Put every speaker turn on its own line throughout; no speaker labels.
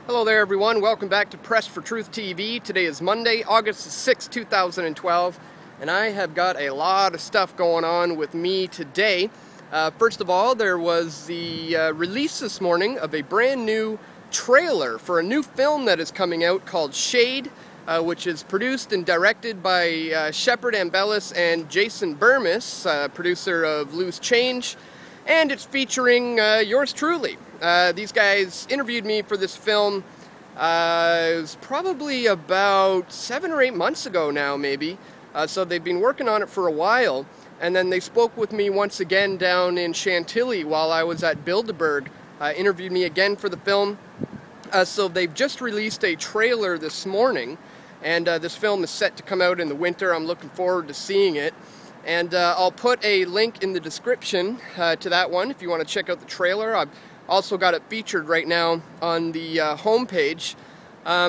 Hello there everyone, welcome back to Press for Truth TV. Today is Monday, August 6, 2012, and I have got a lot of stuff going on with me today. First of all, there was the release this morning of a brand new trailer for a new film that is coming out called Shade, which is produced and directed by Shepard Ambellis and Jason Burmis, producer of Loose Change, and it's featuring yours truly. These guys interviewed me for this film, it was probably about 7 or 8 months ago now, maybe. So they've been working on it for a while, and then they spoke with me once again down in Chantilly while I was at Bilderberg, interviewed me again for the film. So they've just released a trailer this morning, and this film is set to come out in the winter. I'm looking forward to seeing it. And I'll put a link in the description to that one if you want to check out the trailer. I've also got it featured right now on the homepage.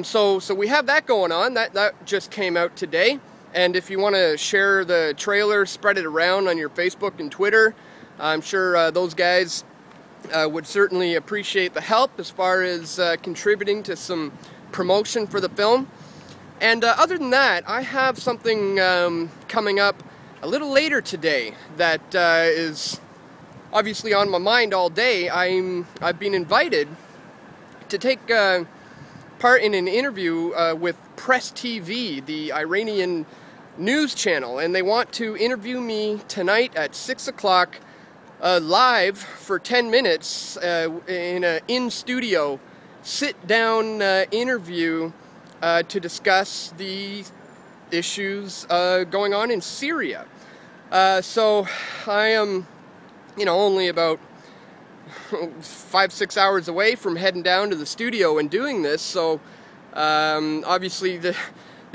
So we have that going on. That just came out today. And if you want to share the trailer, spread it around on your Facebook and Twitter, I'm sure those guys would certainly appreciate the help as far as contributing to some promotion for the film. And other than that, I have something coming up a little later today that is obviously on my mind all day. I've been invited to take part in an interview with Press TV, the Iranian news channel, and they want to interview me tonight at 6 o'clock live for 10 minutes in an in-studio sit-down interview to discuss the issues going on in Syria. So I am, only about 5-6 hours away from heading down to the studio and doing this. So obviously the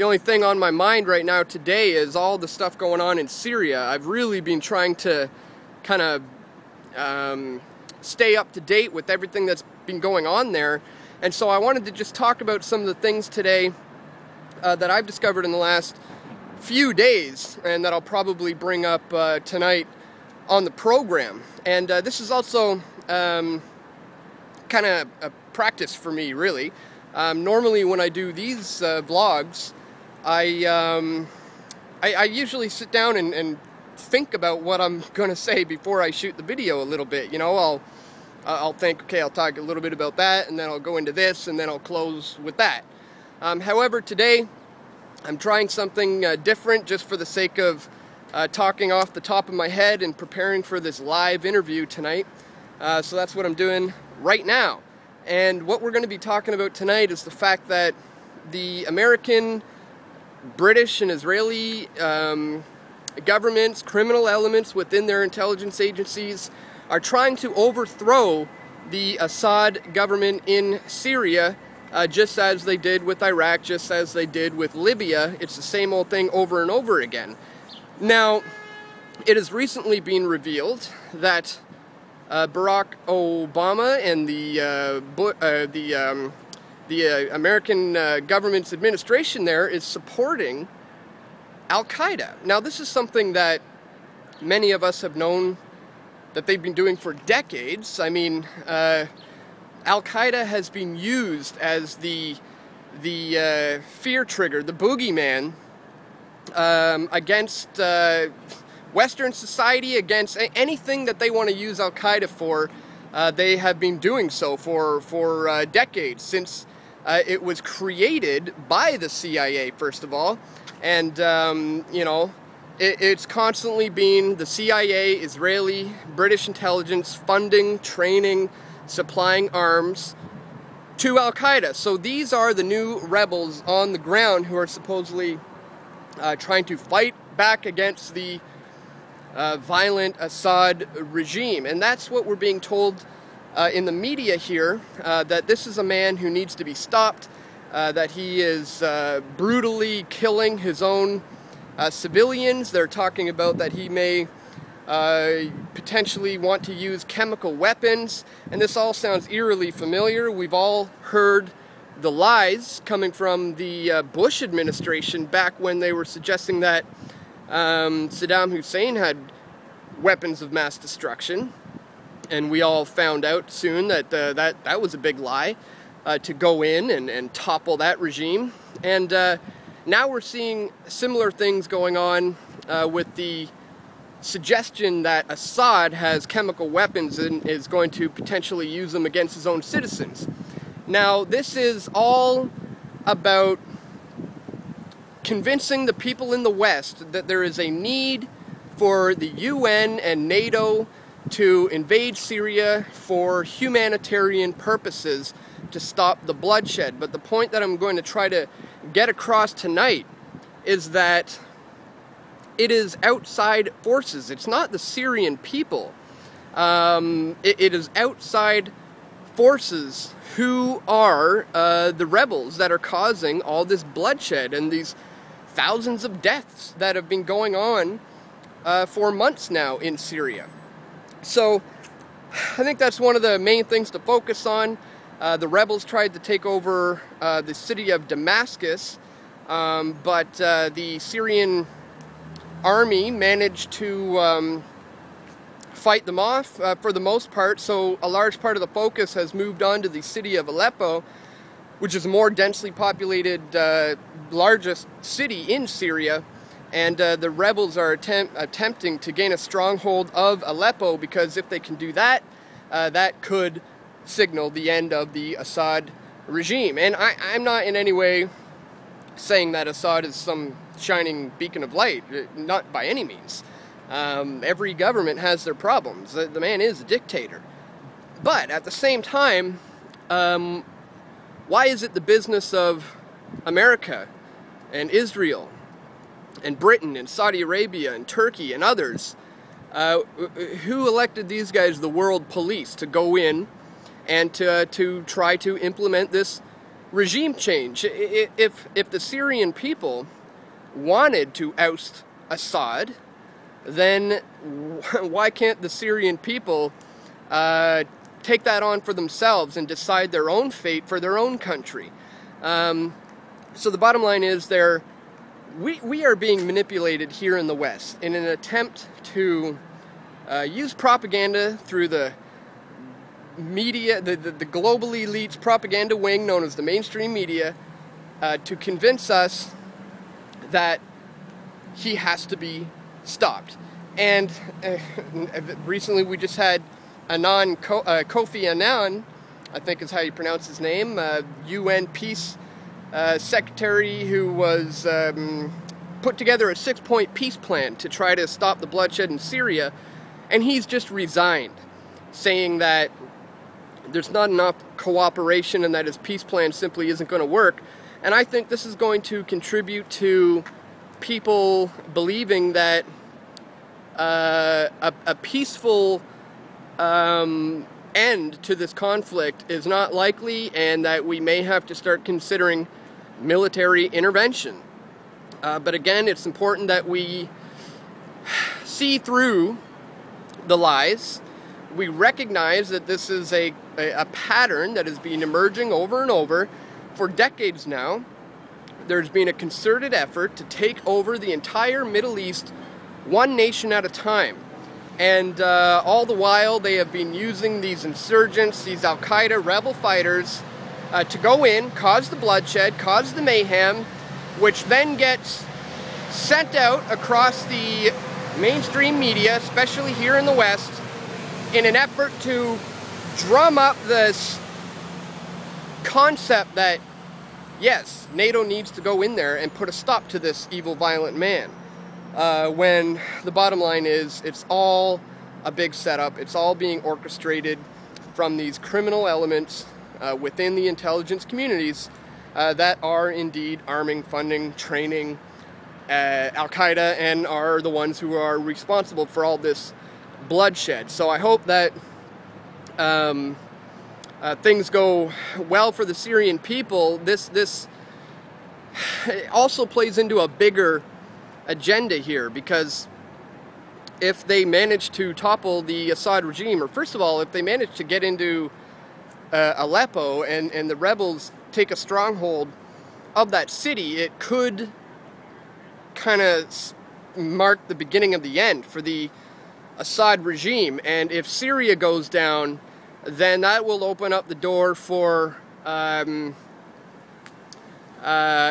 only thing on my mind right now today is all the stuff going on in Syria. I've really been trying to kind of stay up to date with everything that's been going on there. And so I wanted to just talk about some of the things today that I've discovered in the last few days, and that I'll probably bring up tonight on the program. And this is also kind of a practice for me, really. Normally when I do these vlogs, I usually sit down and think about what I'm going to say before I shoot the video a little bit. I'll think, okay, I'll talk a little bit about that, and then I'll go into this, and then I'll close with that. However, today I'm trying something different just for the sake of talking off the top of my head and preparing for this live interview tonight. So that's what I'm doing right now. And what we're going to be talking about tonight is the fact that the American, British, and Israeli governments, criminal elements within their intelligence agencies are trying to overthrow the Assad government in Syria, just as they did with Iraq, just as they did with Libya. It's the same old thing over and over again. Now, it has recently been revealed that Barack Obama and the American government's administration there is supporting Al-Qaeda. Now, this is something that many of us have known that they've been doing for decades. I mean, Al-Qaeda has been used as the fear trigger, the boogeyman, against Western society, against anything that they want to use Al-Qaeda for. They have been doing so for decades, since it was created by the CIA, first of all. And, it's constantly been the CIA, Israeli, British intelligence funding, training, supplying arms to Al-Qaeda. So these are the new rebels on the ground who are supposedly trying to fight back against the violent Assad regime. And that's what we're being told in the media here, that this is a man who needs to be stopped, that he is brutally killing his own civilians. They're talking about that he may potentially want to use chemical weapons, and this all sounds eerily familiar. We've all heard the lies coming from the Bush administration back when they were suggesting that Saddam Hussein had weapons of mass destruction, and we all found out soon that that was a big lie. to go in and topple that regime. And now we're seeing similar things going on with the suggestion that Assad has chemical weapons and is going to potentially use them against his own citizens. Now, this is all about convincing the people in the West that there is a need for the UN and NATO to invade Syria for humanitarian purposes to stop the bloodshed. But the point that I'm going to try to get across tonight is that it is outside forces. It's not the Syrian people. It is outside forces who are the rebels that are causing all this bloodshed and these thousands of deaths that have been going on for months now in Syria. So I think that's one of the main things to focus on. The rebels tried to take over the city of Damascus, but the Syrian army managed to fight them off for the most part, so a large part of the focus has moved on to the city of Aleppo, which is a more densely populated, largest city in Syria, and the rebels are attempting to gain a stronghold of Aleppo, because if they can do that, that could signal the end of the Assad regime. And I'm not in any way saying that Assad is some shining beacon of light, not by any means. Every government has their problems. The man is a dictator. But at the same time, why is it the business of America and Israel and Britain and Saudi Arabia and Turkey and others, who elected these guys the world police to go in and to try to implement this regime change? If the Syrian people wanted to oust Assad, then why can't the Syrian people take that on for themselves and decide their own fate for their own country? So the bottom line is we are being manipulated here in the West in an attempt to use propaganda through the media, the global elite's propaganda wing known as the mainstream media, to convince us that he has to be stopped. And recently we just had Kofi Annan, I think is how you pronounce his name, UN peace secretary, who was put together a 6-point peace plan to try to stop the bloodshed in Syria, and he's just resigned, saying that there's not enough cooperation and that his peace plan simply isn't going to work. And I think this is going to contribute to people believing that a peaceful end to this conflict is not likely, and that we may have to start considering military intervention. But again, it's important that we see through the lies. We recognize that this is a pattern that has been emerging over and over for decades now. There's been a concerted effort to take over the entire Middle East, one nation at a time. And all the while they have been using these insurgents, these Al-Qaeda rebel fighters, to go in, cause the bloodshed, cause the mayhem, which then gets sent out across the mainstream media, especially here in the West, in an effort to drum up this concept that, yes, NATO needs to go in there and put a stop to this evil, violent man. When the bottom line is, it's all a big setup. It's all being orchestrated from these criminal elements within the intelligence communities that are indeed arming, funding, training Al-Qaeda, and are the ones who are responsible for all this bloodshed. So I hope that things go well for the Syrian people. This also plays into a bigger agenda here, because if they manage to topple the Assad regime, or first of all, if they manage to get into Aleppo and the rebels take a stronghold of that city, it could kind of mark the beginning of the end for the Assad regime. And if Syria goes down, then that will open up the door for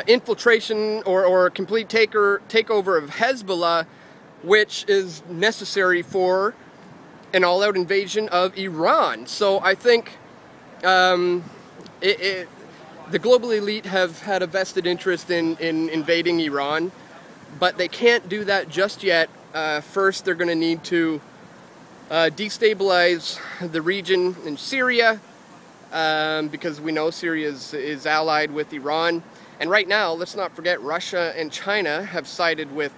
infiltration or complete takeover of Hezbollah, which is necessary for an all-out invasion of Iran. So I think the global elite have had a vested interest in invading Iran, but they can't do that just yet. First, they're going to need to destabilize the region in Syria, because we know Syria is allied with Iran. And right now, let's not forget, Russia and China have sided with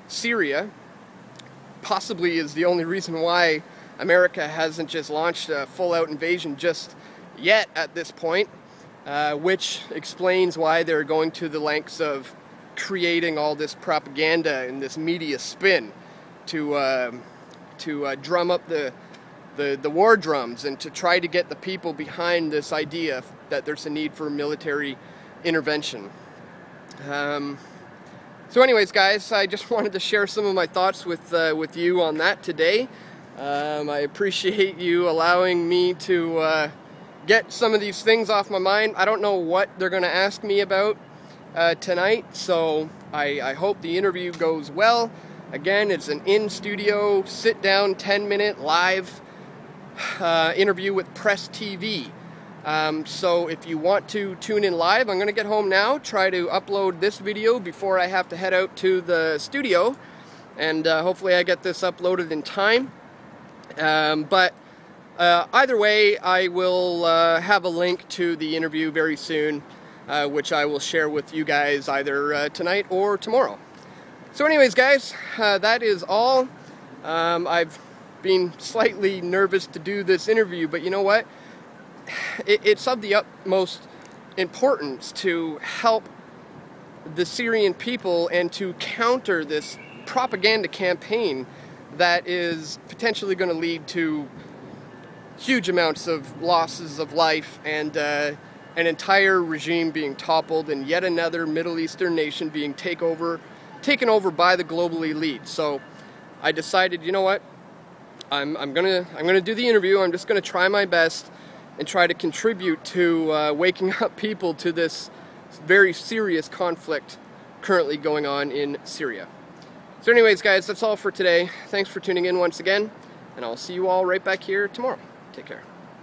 Syria. Possibly is the only reason why America hasn't just launched a full-out invasion just yet at this point, which explains why they're going to the lengths of creating all this propaganda and this media spin to drum up the war drums and to try to get the people behind this idea that there's a need for military intervention. So anyways, guys, I just wanted to share some of my thoughts with you on that today. I appreciate you allowing me to get some of these things off my mind. I don't know what they're going to ask me about tonight, so I hope the interview goes well. Again, it's an in-studio, sit-down, 10-minute live interview with Press TV. So if you want to tune in live, I'm going to get home now, try to upload this video before I have to head out to the studio, and hopefully I get this uploaded in time. But either way, I will have a link to the interview very soon, which I will share with you guys either tonight or tomorrow. So anyways, guys, that is all. I've been slightly nervous to do this interview, but you know what? It's of the utmost importance to help the Syrian people and to counter this propaganda campaign that is potentially going to lead to huge amounts of losses of life and an entire regime being toppled and yet another Middle Eastern nation being taken over by the global elite. So I decided, you know what? I'm gonna do the interview. I'm just gonna try my best and try to contribute to waking up people to this very serious conflict currently going on in Syria. So anyways, guys, that's all for today. Thanks for tuning in once again, and I'll see you all right back here tomorrow. Take care.